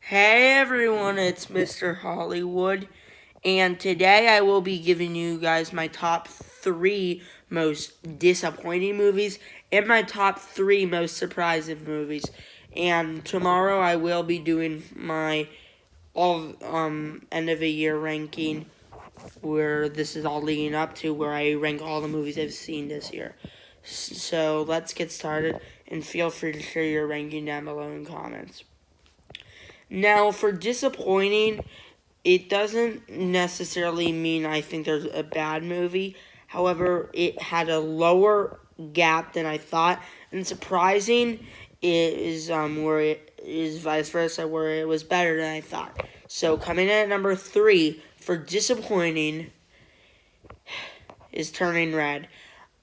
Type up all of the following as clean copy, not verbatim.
Hey everyone, it's Mr. Hollywood, and today I will be giving you guys my top 3 most disappointing movies and my top 3 most surprising movies. And tomorrow I will be doing my all end of the year ranking, where this is all leading up to where I rank all the movies I've seen this year. So let's get started, and feel free to share your ranking down below in comments. Now, for disappointing, it doesn't necessarily mean I think there's a bad movie. However, it had a lower gap than I thought, and surprising is where it is vice versa, where it was better than I thought. So coming in at number 3 for disappointing is Turning Red.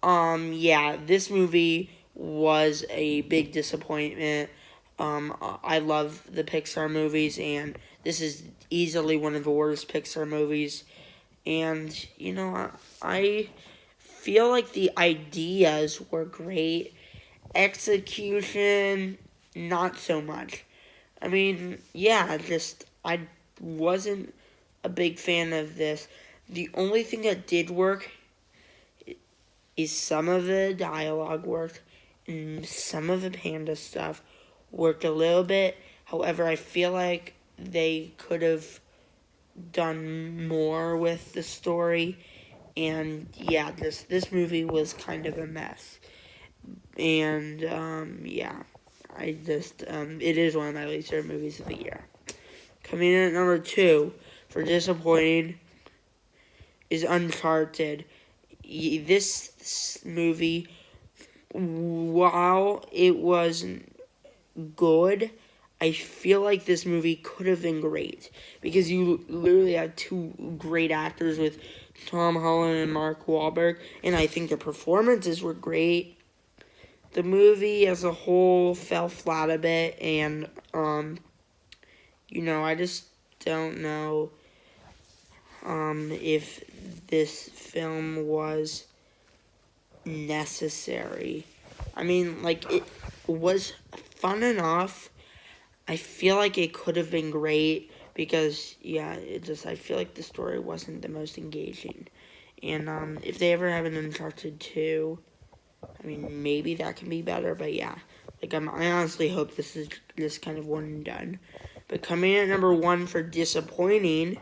Yeah, this movie was a big disappointment. I love the Pixar movies, and this is easily one of the worst Pixar movies. And, I feel like the ideas were great. Execution, not so much. I mean, yeah, I wasn't a big fan of this. The only thing that did work is some of the dialogue worked, and some of the panda stuff worked a little bit. However, I feel like they could have done more with the story. And yeah, this movie was kind of a mess. And yeah, it is one of my least favorite movies of the year. Coming in at number 2 for disappointing is Uncharted. This movie, while it was good, I feel like this movie could have been great, because you literally have two great actors with Tom Holland and Mark Wahlberg, and I think the performances were great. The movie as a whole fell flat a bit, and I just don't know if this film was necessary. I mean, like, it was fun enough. I feel like it could have been great, because I feel like the story wasn't the most engaging. And if they ever have an Uncharted 2, I mean, maybe that can be better. But yeah, I honestly hope this is just kind of one and done. But coming in at number 1 for disappointing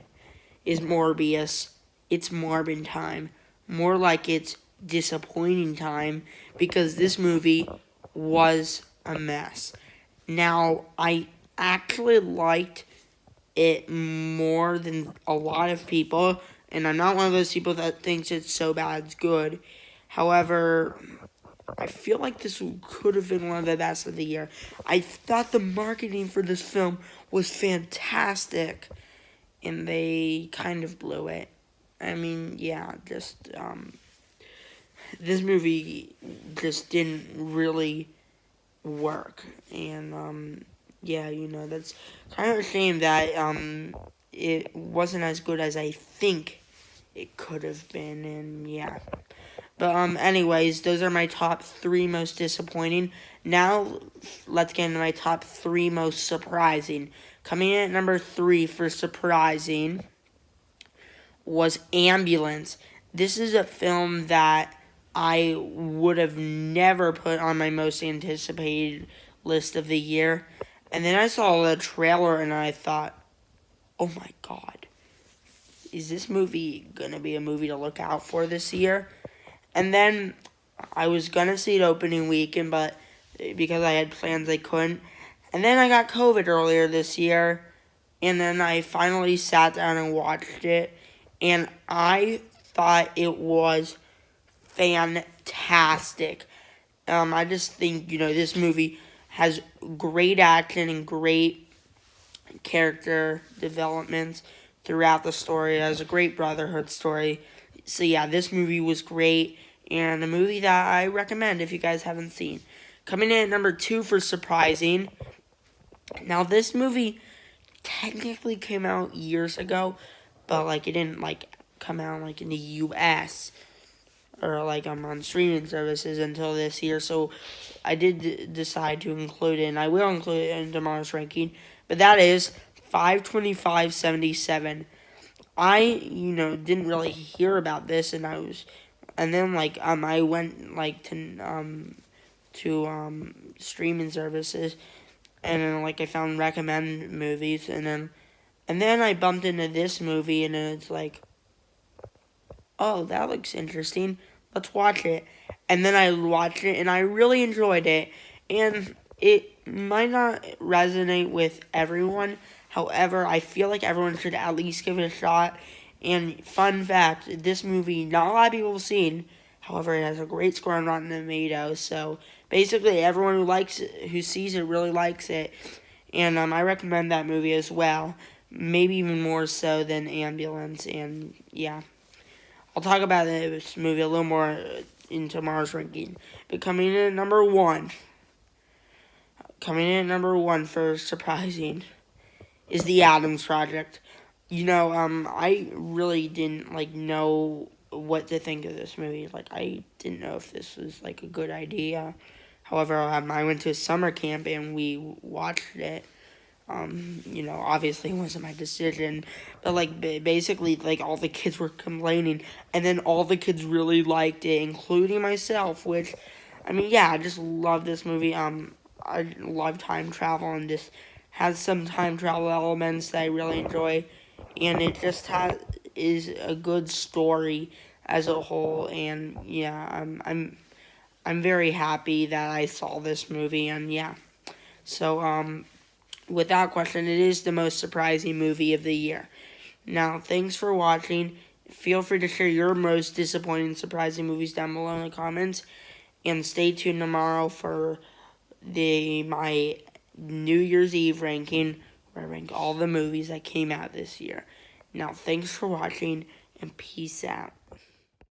is Morbius. It's Morbin time. More like it's disappointing time, because this movie was a mess. Now, I actually liked it more than a lot of people, and I'm not one of those people that thinks it's so bad it's good. However, I feel like this could have been one of the best of the year. I thought the marketing for this film was fantastic, and they kind of blew it. I mean, yeah, this movie just didn't really work. And yeah, that's kind of a shame that it wasn't as good as I think it could have been. And yeah, but anyways, those are my top 3 most disappointing. Now let's get into my top 3 most surprising. Coming in at number 3 for surprising was Ambulance. This is a film that I would have never put on my most anticipated list of the year. And then I saw the trailer and I thought, oh my god, is this movie gonna be a movie to look out for this year? And then I was gonna see it opening weekend, but because I had plans, I couldn't. And then I got COVID earlier this year, and then I finally sat down and watched it, and I thought it was fantastic. I just think, this movie has great action and great character developments throughout the story. It has a great brotherhood story. So yeah, this movie was great, and a movie that I recommend if you guys haven't seen. Coming in at number 2 for surprising. Now, this movie technically came out years ago, but it didn't come out in the US or on streaming services until this year. So I did decide to include it, and I will include it in tomorrow's ranking. But that is 525.77. I didn't really hear about this, and then I went to streaming services, and then I found recommend movies, and then I bumped into this movie, and it's like, oh, that looks interesting. Let's watch it. And then I watched it, and I really enjoyed it. And it might not resonate with everyone. However, I feel like everyone should at least give it a shot. And fun fact, this movie, not a lot of people have seen. However, it has a great score on Rotten Tomatoes. So basically, everyone who sees it really likes it. And I recommend that movie as well. Maybe even more so than Ambulance. And yeah. I'll talk about this movie a little more in tomorrow's ranking. But coming in at number one for surprising is The Addams Project. I really didn't know what to think of this movie. I didn't know if this was a good idea. However, I went to a summer camp and we watched it. Obviously it wasn't my decision, but basically all the kids were complaining, and then all the kids really liked it, including myself, which, I just love this movie. I love time travel, and this has some time travel elements that I really enjoy, and it just is a good story as a whole, and yeah, I'm very happy that I saw this movie, and yeah, so without question, it is the most surprising movie of the year. Now, thanks for watching. Feel free to share your most disappointing, surprising movies down below in the comments. And stay tuned tomorrow for my New Year's Eve ranking, where I rank all the movies that came out this year. Now, thanks for watching, and peace out.